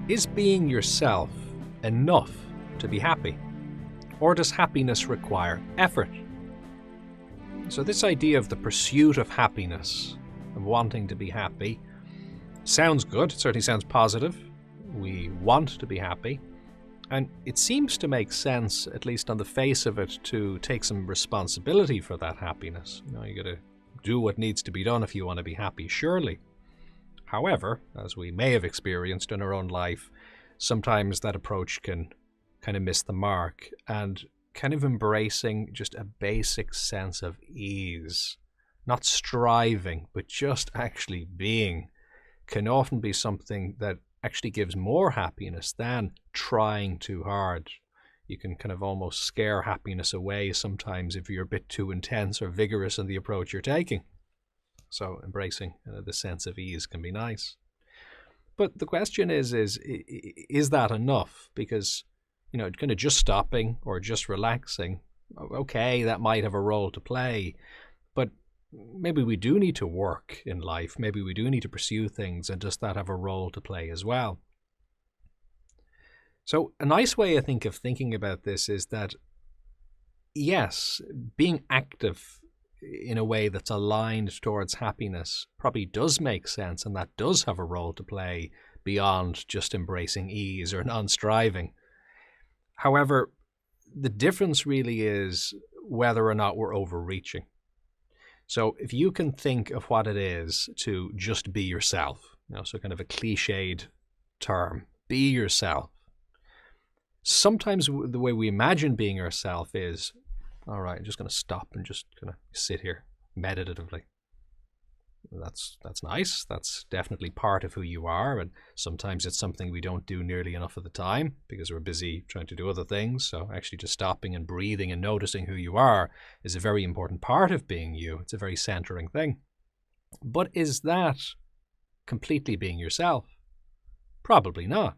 Is being yourself enough to be happy? Or does happiness require effort? So this idea of the pursuit of happiness, of wanting to be happy, sounds good. It certainly sounds positive. We want to be happy. And it seems to make sense, at least on the face of it, to take some responsibility for that happiness. You got to do what needs to be done if you want to be happy, surely. However, as we may have experienced in our own life, sometimes that approach can kind of miss the mark, and kind of embracing just a basic sense of ease, not striving, but just actually being, can often be something that actually gives more happiness than trying too hard. You can kind of almost scare happiness away sometimes if you're a bit too intense or vigorous in the approach you're taking. So embracing the sense of ease can be nice. But the question is that enough? Because, kind of just stopping or just relaxing, okay, that might have a role to play, but maybe we do need to work in life. Maybe we do need to pursue things, and does that have a role to play as well? So a nice way, I think, of thinking about this is that, yes, being active in a way that's aligned towards happiness probably does make sense, and that does have a role to play beyond just embracing ease or non-striving. However, the difference really is whether or not we're overreaching. So if you can think of what it is to just be yourself, so kind of a cliched term, be yourself. Sometimes the way we imagine being ourselves is, all right, I'm just going to stop and just kind of sit here meditatively. That's nice. That's definitely part of who you are. And sometimes it's something we don't do nearly enough of the time because we're busy trying to do other things. So actually just stopping and breathing and noticing who you are is a very important part of being you. It's a very centering thing. But is that completely being yourself? Probably not,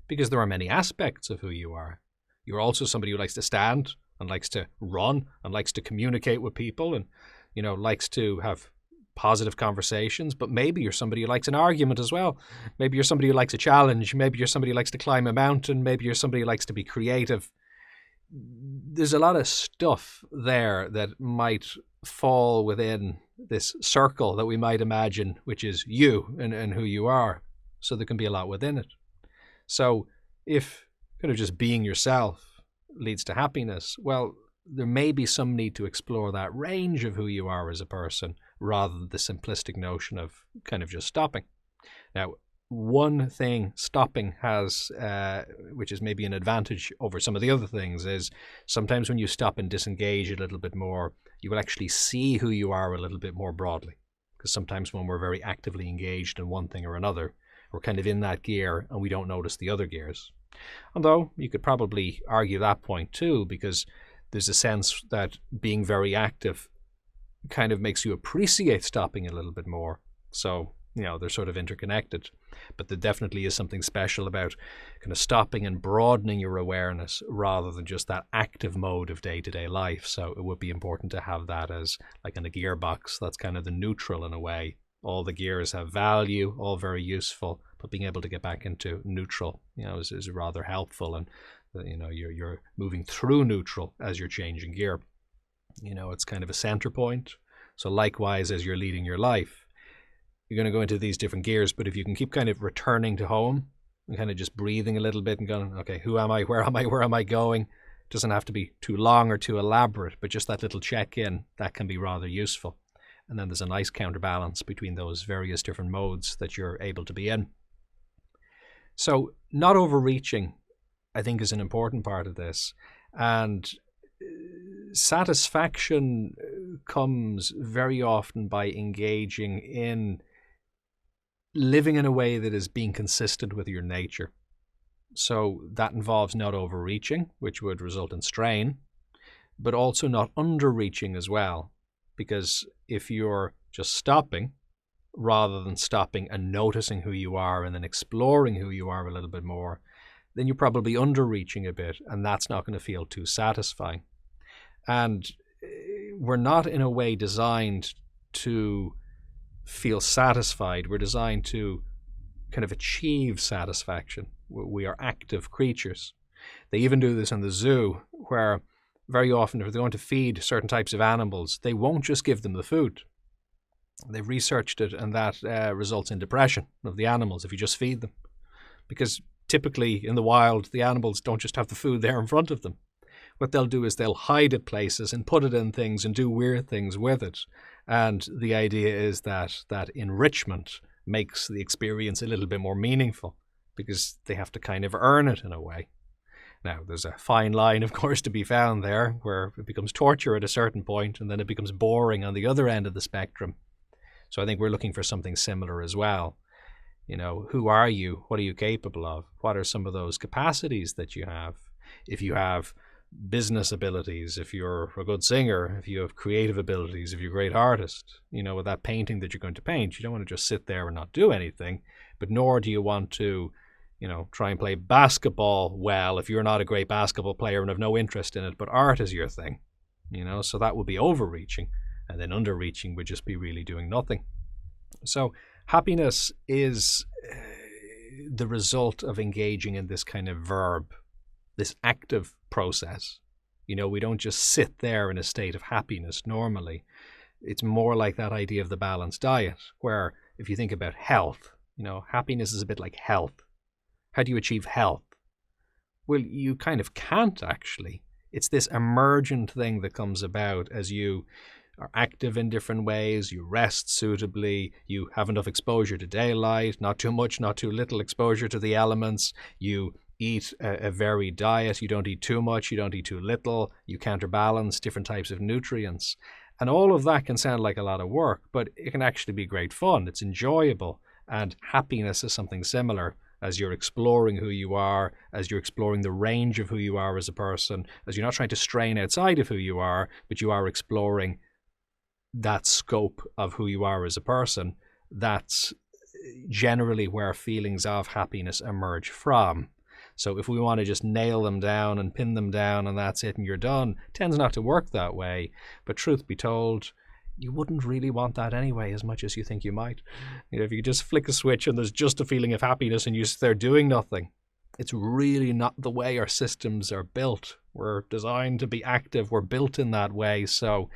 because there are many aspects of who you are. You're also somebody who likes to stand and likes to run and likes to communicate with people and, likes to have positive conversations, but maybe you're somebody who likes an argument as well. Maybe you're somebody who likes a challenge. Maybe you're somebody who likes to climb a mountain. Maybe you're somebody who likes to be creative. There's a lot of stuff there that might fall within this circle that we might imagine, which is you and who you are. So there can be a lot within it. So if kind of just being yourself leads to happiness, well, there may be some need to explore that range of who you are as a person rather than the simplistic notion of kind of just stopping. Now, one thing stopping has, which is maybe an advantage over some of the other things, is sometimes when you stop and disengage a little bit more, you will actually see who you are a little bit more broadly. Because sometimes when we're very actively engaged in one thing or another, we're kind of in that gear and we don't notice the other gears. Although you could probably argue that point too, because there's a sense that being very active kind of makes you appreciate stopping a little bit more. So, they're sort of interconnected. But there definitely is something special about kind of stopping and broadening your awareness rather than just that active mode of day-to-day life. So it would be important to have that as like in a gearbox. That's kind of the neutral in a way. All the gears have value, all very useful, but being able to get back into neutral, is rather helpful. And you're moving through neutral as you're changing gear. It's kind of a center point. So likewise, as you're leading your life, you're going to go into these different gears, but if you can keep kind of returning to home and kind of just breathing a little bit and going, okay, who am I? Where am I going? It doesn't have to be too long or too elaborate, but just that little check-in, that can be rather useful. And then there's a nice counterbalance between those various different modes that you're able to be in. So not overreaching, I think, is an important part of this. And satisfaction comes very often by engaging in living in a way that is being consistent with your nature. So that involves not overreaching, which would result in strain, but also not underreaching as well. Because if you're just stopping, rather than stopping and noticing who you are and then exploring who you are a little bit more, then you're probably underreaching a bit, and that's not going to feel too satisfying. And we're not in a way designed to feel satisfied. We're designed to kind of achieve satisfaction. We are active creatures. They even do this in the zoo, where very often if they're going to feed certain types of animals, they won't just give them the food. They've researched it, and that results in depression of the animals if you just feed them. Because typically in the wild, the animals don't just have the food there in front of them. What they'll do is they'll hide it places and put it in things and do weird things with it. And the idea is that enrichment makes the experience a little bit more meaningful, because they have to kind of earn it in a way. Now, there's a fine line, of course, to be found there, where it becomes torture at a certain point, and then it becomes boring on the other end of the spectrum. So I think we're looking for something similar as well. You know, who are you? What are you capable of? What are some of those capacities that you have? If you have business abilities, if you're a good singer, if you have creative abilities, if you're a great artist, you know, with that painting that you're going to paint, you don't want to just sit there and not do anything, but nor do you want to, you know, try and play basketball well if you're not a great basketball player and have no interest in it, but art is your thing, you know, so that would be overreaching, and then underreaching would just be really doing nothing. So happiness is the result of engaging in this kind of verb, this active process. You know, we don't just sit there in a state of happiness normally. It's more like that idea of the balanced diet, where if you think about health, you know, happiness is a bit like health. How do you achieve health? Well, you kind of can't actually. It's this emergent thing that comes about as you are active in different ways, you rest suitably, you have enough exposure to daylight, not too much, not too little exposure to the elements, you eat a varied diet, you don't eat too much, you don't eat too little, you counterbalance different types of nutrients. And all of that can sound like a lot of work, but it can actually be great fun. It's enjoyable, and happiness is something similar. As you're exploring who you are, as you're exploring the range of who you are as a person, as you're not trying to strain outside of who you are, but you are exploring that scope of who you are as a person, that's generally where feelings of happiness emerge from. So if we want to just nail them down and pin them down and that's it and you're done, it tends not to work that way. But truth be told, you wouldn't really want that anyway, as much as you think you might. You know, if you just flick a switch and there's just a feeling of happiness and you sit there doing nothing, it's really not the way our systems are built. We're designed to be active. We're built in that way. So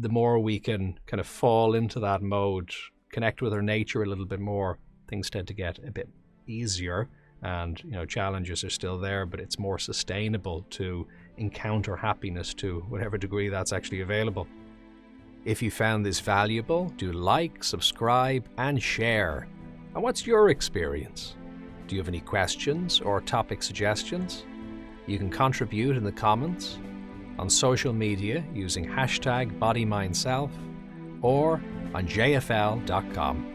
the more we can kind of fall into that mode, connect with our nature a little bit more, things tend to get a bit easier. And, you know, challenges are still there, but it's more sustainable to encounter happiness to whatever degree that's actually available. If you found this valuable, do like, subscribe, and share. And what's your experience? Do you have any questions or topic suggestions? You can contribute in the comments, on social media using #bodymindself, or on jfl.com.